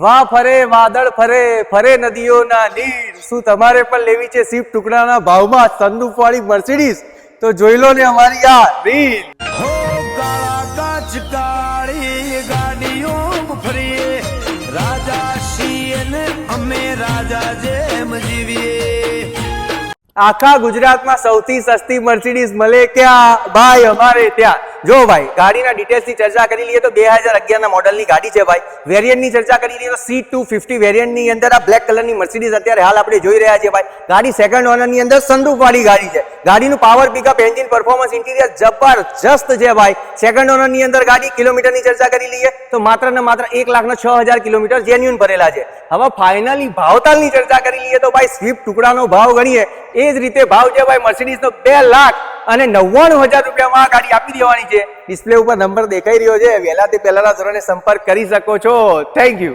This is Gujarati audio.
વાહ ફરે વાદળ ફરે ફરે નદીઓના નીર, શું તમારે પણ લેવી છે સ્વિફ્ટ ટુકડાના ભાવમાં સનરૂફ વાળી મર્સિડીઝ? તો જોઈ લો ને અમારી આ રીલ. હો કાળા કાચ કાળી ગાડીઓ ફરીએ, રાજા છીએ ને અમે રાજા જેમ જીવીએ. આખા ગુજરાતમાં સૌથી સસ્તી મર્સિડીઝ મળે ક્યાં? ભાઈ અમારે ત્યાં. જો ભાઈ ગાડીના ડિટેલ્સની ચર્ચા કરી લઈએ તો 2011ના મોડલની ગાડી છે ભાઈ. વેરિયન્ટની ચર્ચા કરી લઈએ તો C250 વેરિયન્ટની અંદર આ બ્લેક કલરની મર્સિડીઝ અત્યારે હાલ આપણે જોઈ રહ્યા છીએ ભાઈ. ગાડી સેકન્ડ ઓનરની અંદર સનરૂફ વાળી ગાડી છે. ગાડીનું power pickup, engine performance, interior જબરજસ્ત છે ભાઈ. સેકન્ડ ઓનરની અંદર ગાડી. કિલોમીટરની ચર્ચા કરી લઈએ તો માત્ર ને માત્ર 1,06,000 કિલોમીટર જેન્યુઅન ભરેલા છે. હવે ફાઇનલી ભાવતાલની ચર્ચા કરી લઈએ તો ભાઈ સ્વિફ્ટ ટુકડાનો ભાવ ગણીએ એ જ રીતે ભાવ છે ભાઈ મર્સિડીઝનો 2,99,000 રૂપિયામાં આ ગાડી આપી દેવાની છે. ડિસ્પ્લે ઉપર નંબર દેખાઈ રહ્યો છે, વહેલા તે પહેલાના ધોરણે સંપર્ક કરી શકો છો. Thank you.